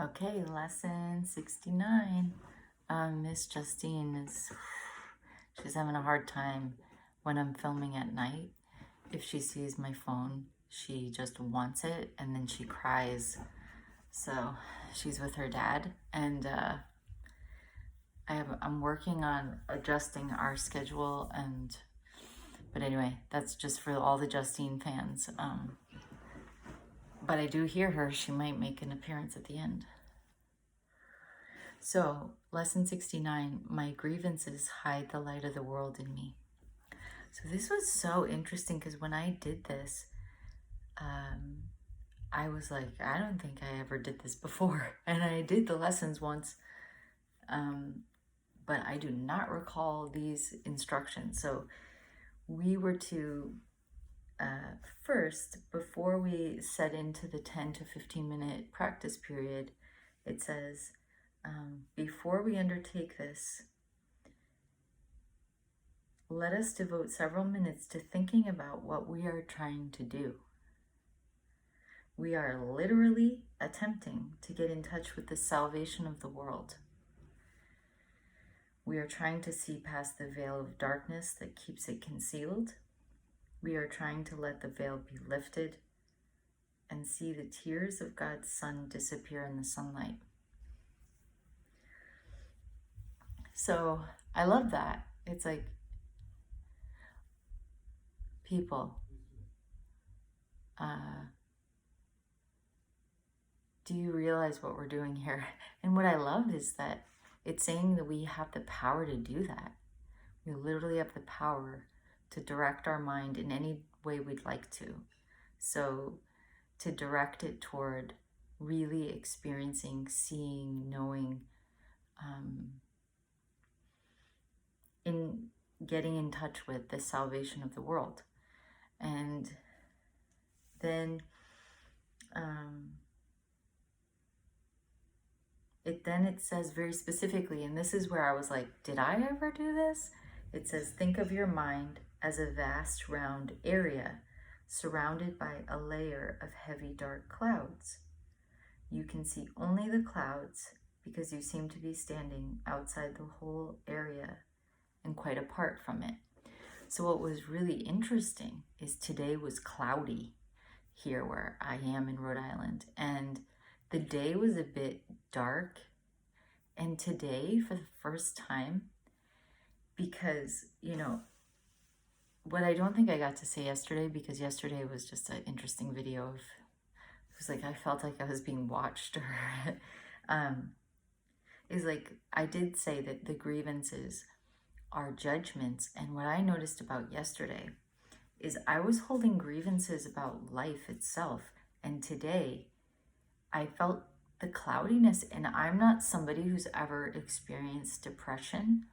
Okay, lesson 69. Miss Justine she's having a hard time when I'm filming at night. If she sees my phone, she just wants it and then she cries. So she's with her dad, and I'm working on adjusting our schedule, but anyway, that's just for all the Justine fans. But I do hear her. She might make an appearance at the end. So, lesson 69, my grievances hide the light of the world in me. So this was so interesting because when I did this, I was like, I don't think I ever did this before. And I did the lessons once, but I do not recall these instructions. So we were to first, before we set into the 10 to 15 minute practice period, it says, before we undertake this, let us devote several minutes to thinking about what we are trying to do. We are literally attempting to get in touch with the salvation of the world. We are trying to see past the veil of darkness that keeps it concealed. We are trying to let the veil be lifted and see the tears of God's Son disappear in the sunlight. So I love that. It's like, people, do you realize what we're doing here? And what I love is that it's saying that we have the power to do that. We literally have the power to direct our mind in any way we'd like to. So to direct it toward really experiencing, seeing, knowing, in getting in touch with the salvation of the world. And then it says very specifically, and this is where I was like, did I ever do this? It says, think of your mind as a vast round area surrounded by a layer of heavy dark clouds. You can see only the clouds because you seem to be standing outside the whole area and quite apart from it. So what was really interesting is today was cloudy here where I am in Rhode Island, and the day was a bit dark. And today, for the first time, because, what I don't think I got to say yesterday, because yesterday was just an interesting video of, it was like I felt like I was being watched, or is like, I did say that the grievances are judgments. And what I noticed about yesterday is I was holding grievances about life itself. And today I felt the cloudiness, and I'm not somebody who's ever experienced depression.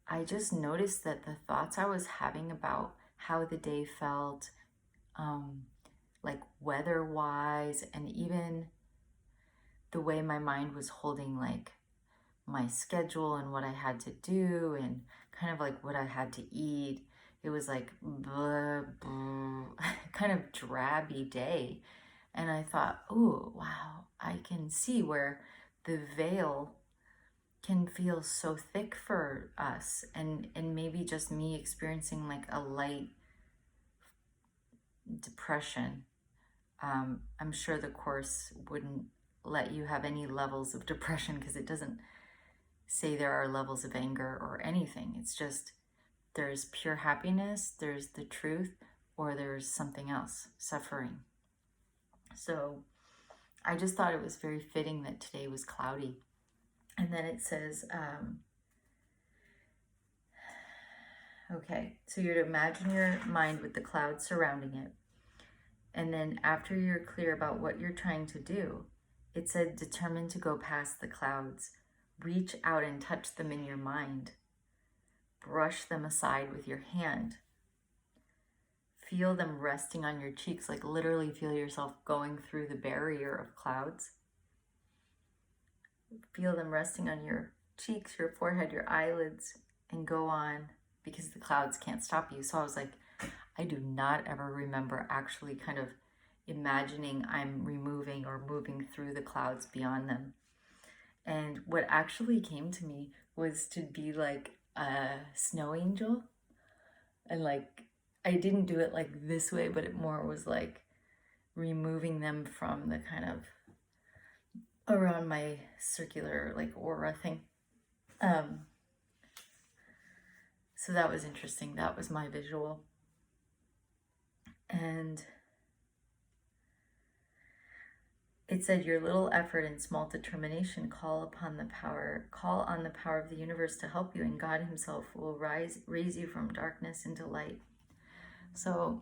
I just noticed that the thoughts I was having about how the day felt, like weather-wise, and even the way my mind was holding like my schedule and what I had to do and kind of like what I had to eat. It was like blah, blah, kind of drabby day. And I thought, oh, wow, I can see where the veil can feel so thick for us, and maybe just me experiencing like a light depression. I'm sure the Course wouldn't let you have any levels of depression because it doesn't say there are levels of anger or anything. It's just there's pure happiness, there's the truth, or there's something else, suffering. So I just thought it was very fitting that today was cloudy. And then it says, okay, so you're to imagine your mind with the clouds surrounding it. And then after you're clear about what you're trying to do, it said, determine to go past the clouds. Reach out and touch them in your mind. Brush them aside with your hand. Feel them resting on your cheeks, like literally feel yourself going through the barrier of clouds. Feel them resting on your cheeks, your forehead, your eyelids, and go on, because the clouds can't stop you. So I was like, I do not ever remember actually kind of imagining I'm removing or moving through the clouds beyond them. And what actually came to me was to be like a snow angel. And like, I didn't do it like this way, but it more was like removing them from the kind of around my circular like aura thing. So that was interesting. That was my visual. And it said, your little effort and small determination call on the power of the universe to help you, and God himself will raise you from darkness into light. So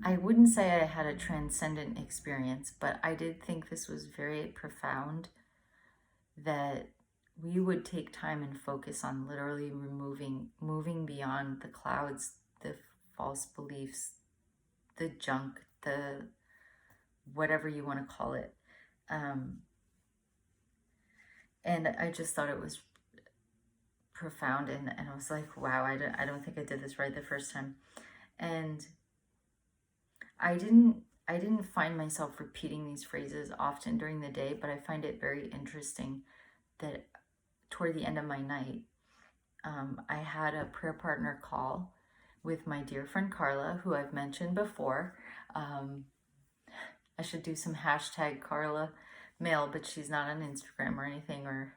I wouldn't say I had a transcendent experience, but I did think this was very profound, that we would take time and focus on literally moving beyond the clouds, the false beliefs, the junk, the whatever you want to call it. And I just thought it was profound, and I was like, wow, I don't think I did this right the first time. And I didn't find myself repeating these phrases often during the day, but I find it very interesting that toward the end of my night, I had a prayer partner call with my dear friend Carla, who I've mentioned before. I should do some hashtag Carla Mail, but she's not on Instagram or anything, or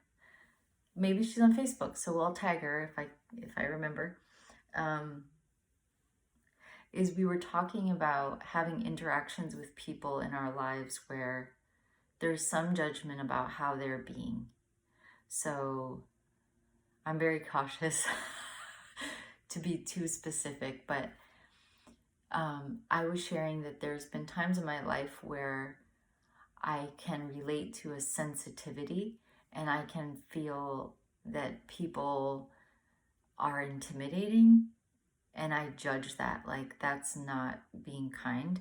maybe she's on Facebook, so I'll tag her if I remember. Is we were talking about having interactions with people in our lives where there's some judgment about how they're being. So I'm very cautious to be too specific, but I was sharing that there's been times in my life where I can relate to a sensitivity, and I can feel that people are intimidating, and I judge that, like that's not being kind,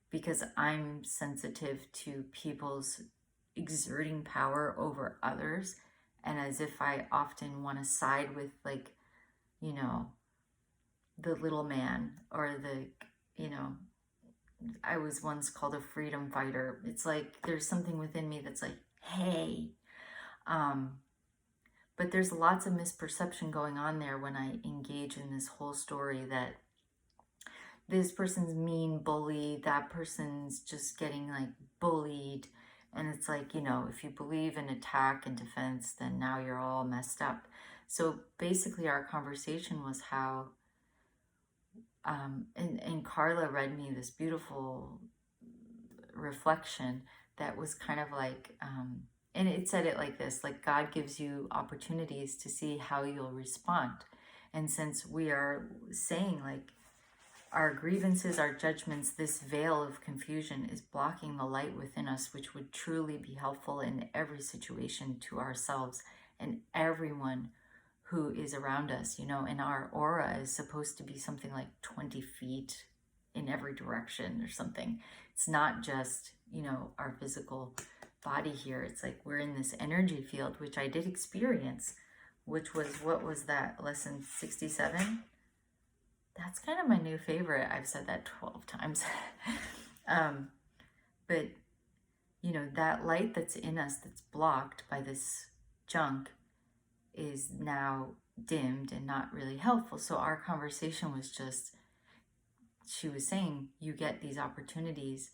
because I'm sensitive to people's exerting power over others, and as if I often want to side with, like, you know, the little man, or the, you know, I was once called a freedom fighter. It's like there's something within me that's like, hey. But there's lots of misperception going on there when I engage in this whole story that this person's mean bully, that person's just getting like bullied. And it's like, you know, if you believe in attack and defense, then now you're all messed up. So basically our conversation was how, and Carla read me this beautiful reflection that was kind of like, and it said it like this, like God gives you opportunities to see how you'll respond. And since we are saying like our grievances, our judgments, this veil of confusion is blocking the light within us, which would truly be helpful in every situation to ourselves and everyone who is around us, you know, and our aura is supposed to be something like 20 feet in every direction or something. It's not just, you know, our physical body here. It's like we're in this energy field, which I did experience, which was, what was that, lesson 67? That's kind of my new favorite. I've said that 12 times. But, you know, that light that's in us that's blocked by this junk is now dimmed and not really helpful. So our conversation was just, she was saying, you get these opportunities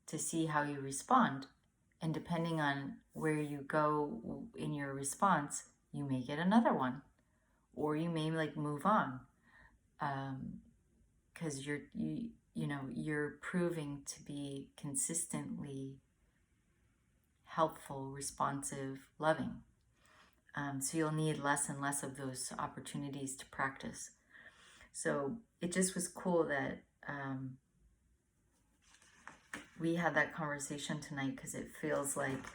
to see how you respond. And depending on where you go in your response, you may get another one, or you may like move on. Because you're proving to be consistently helpful, responsive, loving. So you'll need less and less of those opportunities to practice. So it just was cool that we had that conversation tonight, because it feels like,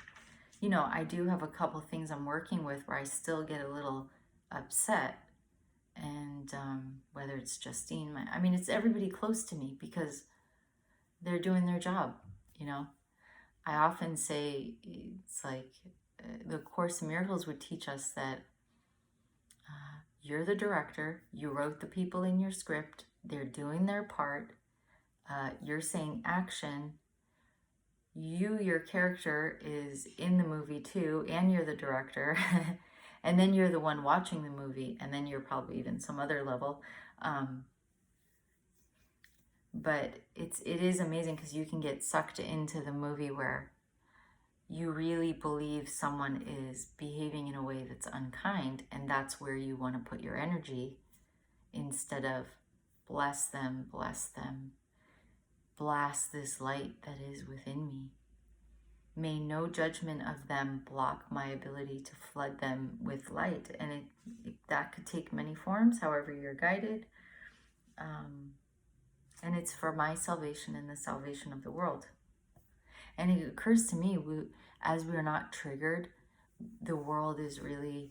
you know, I do have a couple things I'm working with where I still get a little upset. And whether it's Justine, I mean, it's everybody close to me, because they're doing their job, you know. I often say, it's like the Course in Miracles would teach us that you're the director, you wrote the people in your script, they're doing their part, you're saying action. Your character is in the movie too, and you're the director. And then you're the one watching the movie, and then you're probably even some other level. But it is amazing because you can get sucked into the movie where you really believe someone is behaving in a way that's unkind, and that's where you want to put your energy instead of bless them, blast this light that is within me. May no judgment of them block my ability to flood them with light. And that could take many forms, however you're guided. And it's for my salvation and the salvation of the world. And it occurs to me, as we're not triggered, the world is really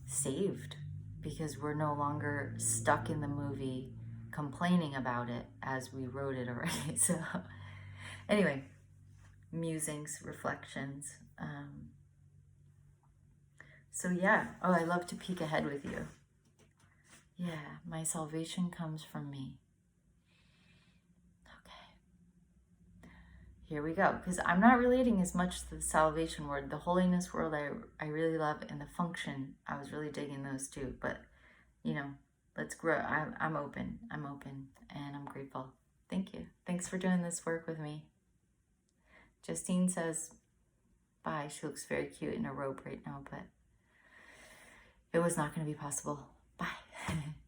saved because we're no longer stuck in the movie complaining about it as we wrote it already. So anyway, musings, reflections. So yeah, I love to peek ahead with you. Yeah, my salvation comes from me. Okay. Here we go. Because I'm not relating as much to the salvation word. The holiness world I really love, and the function, I was really digging those too. But, let's grow. I'm open. I'm open, and I'm grateful. Thank you. Thanks for doing this work with me. Justine says bye. She looks very cute in a robe right now, but it was not going to be possible. Bye.